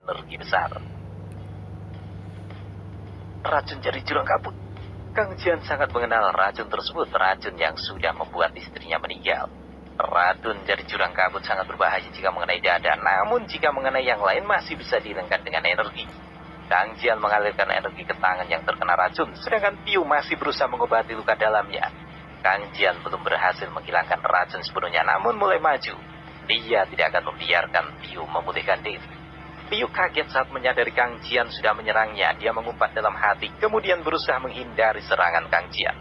energi besar. Racun jari jurang kabut. Kang Jian sangat mengenal racun tersebut, racun yang sudah membuat istrinya meninggal. Racun jari jurang kabut sangat berbahaya jika mengenai dada, namun jika mengenai yang lain masih bisa dihilangkan dengan energi. Kang Jian mengalirkan energi ke tangan yang terkena racun, sedangkan Piu masih berusaha mengobati luka dalamnya. Kang Jian belum berhasil menghilangkan racun sepenuhnya, namun mulai maju. Dia tidak akan membiarkan Piu memulihkan diri. Piu kaget saat menyadari Kang Jian sudah menyerangnya. Dia mengumpat dalam hati, kemudian berusaha menghindari serangan Kang Jian.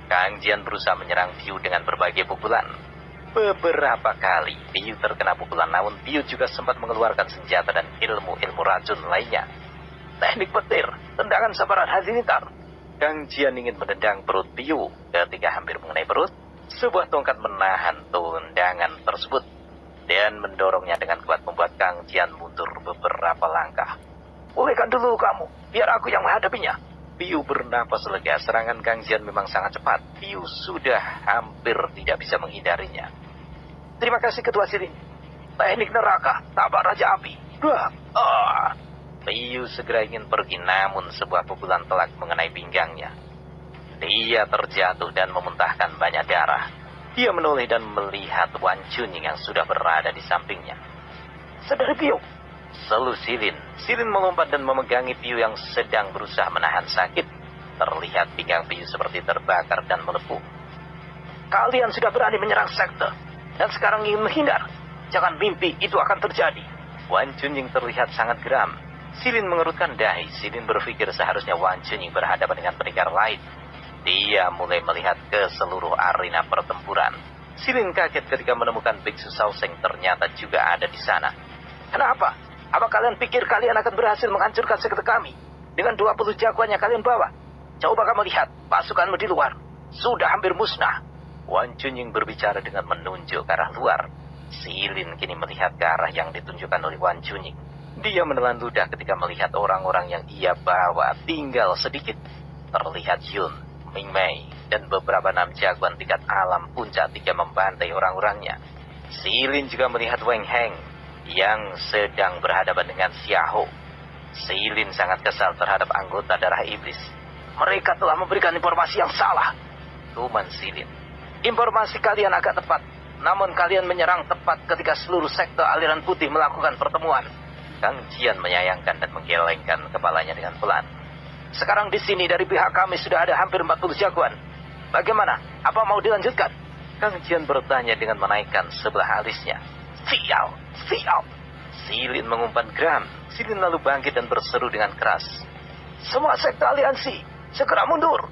Kang Jian berusaha menyerang Piu dengan berbagai pukulan. Beberapa kali Piu terkena pukulan, namun Piu juga sempat mengeluarkan senjata dan ilmu-ilmu racun lainnya. Teknik petir, tendangan sabaran halilintar. Kang Jian ingin menendang perut Piu. Ketika hampir mengenai perut, sebuah tongkat menahan tendangan tersebut dan mendorongnya dengan kuat, membuat Kang Jian mundur beberapa langkah. Pulihkan dulu kamu, biar aku yang menghadapinya. Piu bernapas lega. Serangan Kang Jian memang sangat cepat. Piu sudah hampir tidak bisa menghindarinya. Terima kasih Ketua Silin. Teknik neraka, tabak Raja Api. Piu segera ingin pergi, namun sebuah pukulan telak mengenai pinggangnya. Dia terjatuh dan memuntahkan banyak darah. Dia menoleh dan melihat Wan Chunying yang sudah berada di sampingnya. Saudara Piu, seru Silin. Silin melompat dan memegangi Piu yang sedang berusaha menahan sakit. Terlihat pinggang Piu seperti terbakar dan melepuh. Kalian sudah berani menyerang sekte, dan sekarang ingin menghindar. Jangan mimpi itu akan terjadi. Wan Chunying terlihat sangat geram. Silin mengerutkan dahi. Silin berpikir seharusnya Wan Chunying berhadapan dengan pendekar lain. Dia mulai melihat ke seluruh arena pertempuran. Silin kaget ketika menemukan Biksu Saoseng ternyata juga ada di sana. Kenapa? Apa kalian pikir kalian akan berhasil menghancurkan sekte kami dengan 20 jagoan yang kalian bawa? Coba kamu lihat, pasukanmu di luar sudah hampir musnah. Wan Chunying berbicara dengan menunjuk ke arah luar. Silin kini melihat ke arah yang ditunjukkan oleh Wan Chunying. Dia menelan ludah ketika melihat orang-orang yang ia bawa tinggal sedikit. Terlihat Yun, Ming Mei, dan beberapa 6 jagoan tingkat alam puncak 3 membantai orang-orangnya. Silin juga melihat Wang Heng yang sedang berhadapan dengan Xiao. Silin sangat kesal terhadap anggota darah iblis. Mereka telah memberikan informasi yang salah. Tuman Silin, informasi kalian agak tepat, namun kalian menyerang tepat ketika seluruh sekte aliran putih melakukan pertemuan. Kang Jian menyayangkan dan menggelengkan kepalanya dengan pelan. Sekarang di sini dari pihak kami sudah ada hampir 40 jagoan. Bagaimana? Apa mau dilanjutkan? Kang Jian bertanya dengan menaikkan sebelah alisnya. Sial, sial. Silin mengumpan geram. Silin lalu bangkit dan berseru dengan keras. Semua sekte aliansi, segera mundur.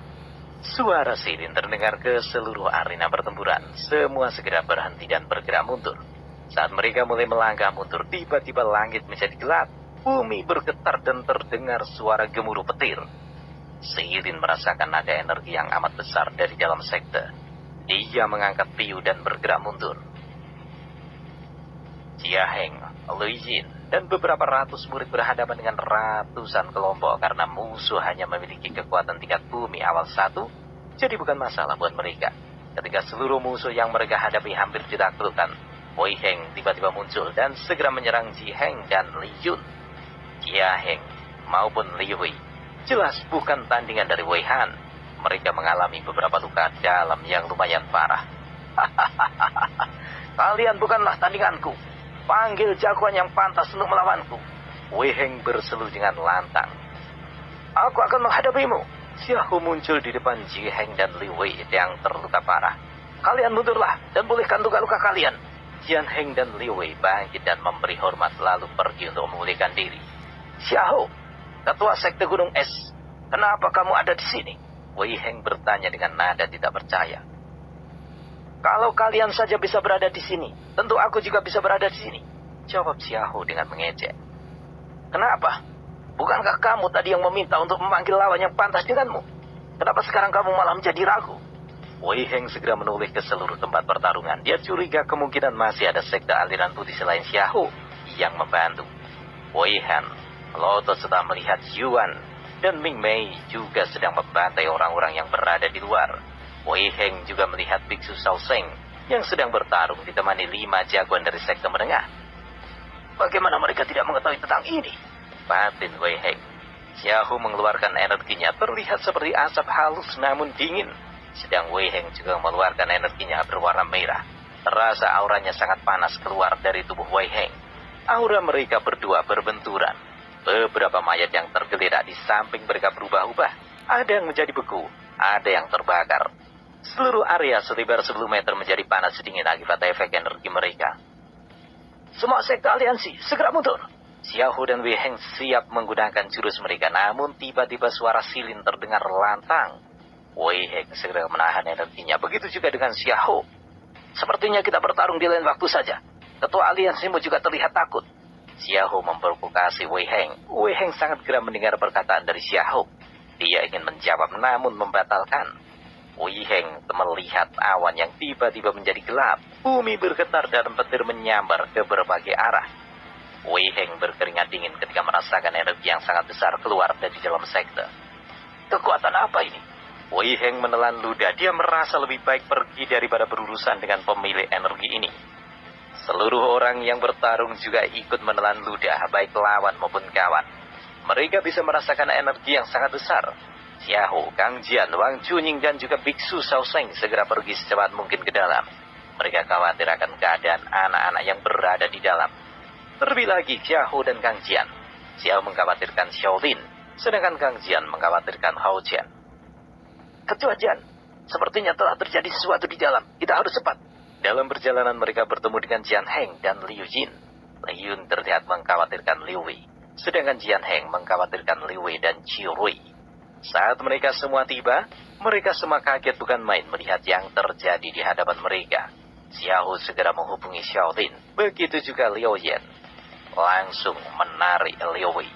Suara Silin terdengar ke seluruh arena pertempuran. Semua segera berhenti dan bergerak mundur. Saat mereka mulai melangkah mundur, tiba-tiba langit menjadi gelap. Bumi bergetar dan terdengar suara gemuruh petir. Silin merasakan ada energi yang amat besar dari dalam sekte. Dia mengangkat Piu dan bergerak mundur. Jia Heng, Lui Jin, dan beberapa ratus murid berhadapan dengan ratusan kelompok karena musuh hanya memiliki kekuatan tingkat bumi awal 1, jadi bukan masalah buat mereka. Ketika seluruh musuh yang mereka hadapi hampir ditaklukkan, Wei Heng tiba-tiba muncul dan segera menyerang Ji Heng dan Li Yun. Jia Heng maupun Li Wei jelas bukan tandingan dari Wei Han. Mereka mengalami beberapa luka dalam yang lumayan parah. Kalian bukanlah tandinganku. Panggil jagoan yang pantas untuk melawanku. Wei Heng berseru dengan lantang. Aku akan menghadapimu. Xiao muncul di depan Ji Heng dan Li Wei yang terluka parah. Kalian mundurlah dan pulihkan luka-luka kalian. Jian Heng dan Li Wei bangkit dan memberi hormat lalu pergi untuk memulihkan diri. Xiao, ketua sekte Gunung Es, kenapa kamu ada di sini? Wei Heng bertanya dengan nada tidak percaya. Kalau kalian saja bisa berada di sini, tentu aku juga bisa berada di sini. Jawab Xiao dengan mengejek. Kenapa? Bukankah kamu tadi yang meminta untuk memanggil lawan yang pantas denganmu? Kenapa sekarang kamu malah menjadi ragu? Wei Heng segera menoleh ke seluruh tempat pertarungan. Dia curiga kemungkinan masih ada sekte aliran putih selain Xiao yang membantu. Wei Han, Lotus setelah melihat Yuan dan Ming Mei juga sedang membantai orang-orang yang berada di luar. Wei Heng juga melihat Biksu Saoseng yang sedang bertarung ditemani 5 jagoan dari sekte menengah. Bagaimana mereka tidak mengetahui tentang ini? Batin Wei Heng. Xiaohu mengeluarkan energinya terlihat seperti asap halus namun dingin. Sedang Wei Heng juga mengeluarkan energinya berwarna merah. Terasa auranya sangat panas keluar dari tubuh Wei Heng. Aura mereka berdua berbenturan. Beberapa mayat yang tergeletak di samping mereka berubah-ubah. Ada yang menjadi beku, ada yang terbakar. Seluruh area selebar 10 meter menjadi panas dingin akibat efek energi mereka. Semua sekte aliansi, segera mundur. Xiaohu dan Wei Heng siap menggunakan jurus mereka, namun tiba-tiba suara silin terdengar lantang. Wei Heng segera menahan energinya, begitu juga dengan Xiaohu. Sepertinya kita bertarung di lain waktu saja. Ketua aliansimu juga terlihat takut. Xiaohu memprovokasi Wei Heng. Wei Heng sangat geram mendengar perkataan dari Xiaohu. Dia ingin menjawab namun membatalkan. Wei Heng melihat awan yang tiba-tiba menjadi gelap. Bumi bergetar dan petir menyambar ke berbagai arah. Wei Heng berkeringat dingin ketika merasakan energi yang sangat besar keluar dari dalam sekte. Kekuatan apa ini? Wei Heng menelan ludah. Dia merasa lebih baik pergi daripada berurusan dengan pemilik energi ini. Seluruh orang yang bertarung juga ikut menelan ludah, baik lawan maupun kawan. Mereka bisa merasakan energi yang sangat besar. Xiaohu, Kang Jian, Wang Chunying, dan juga Biksu Shaosheng segera pergi secepat mungkin ke dalam. Mereka khawatir akan keadaan anak-anak yang berada di dalam. Terlebih lagi Xiaohu dan Kang Jian. Xiaohu mengkhawatirkan Xiaolin, sedangkan Kang Jian mengkhawatirkan Hao Jian. Ketua Jian, sepertinya telah terjadi sesuatu di dalam. Kita harus cepat. Dalam perjalanan mereka bertemu dengan Jian Heng dan Liu Jin. Liu Jin terlihat mengkhawatirkan Liu Wei, sedangkan Jian Heng mengkhawatirkan Liu Wei dan Qiu Rui. Saat mereka semua tiba, mereka semua kaget bukan main melihat yang terjadi di hadapan mereka. Xiaohu segera menghubungi Xiaolin, begitu juga Liu Yan. Langsung menarik Liu Wei.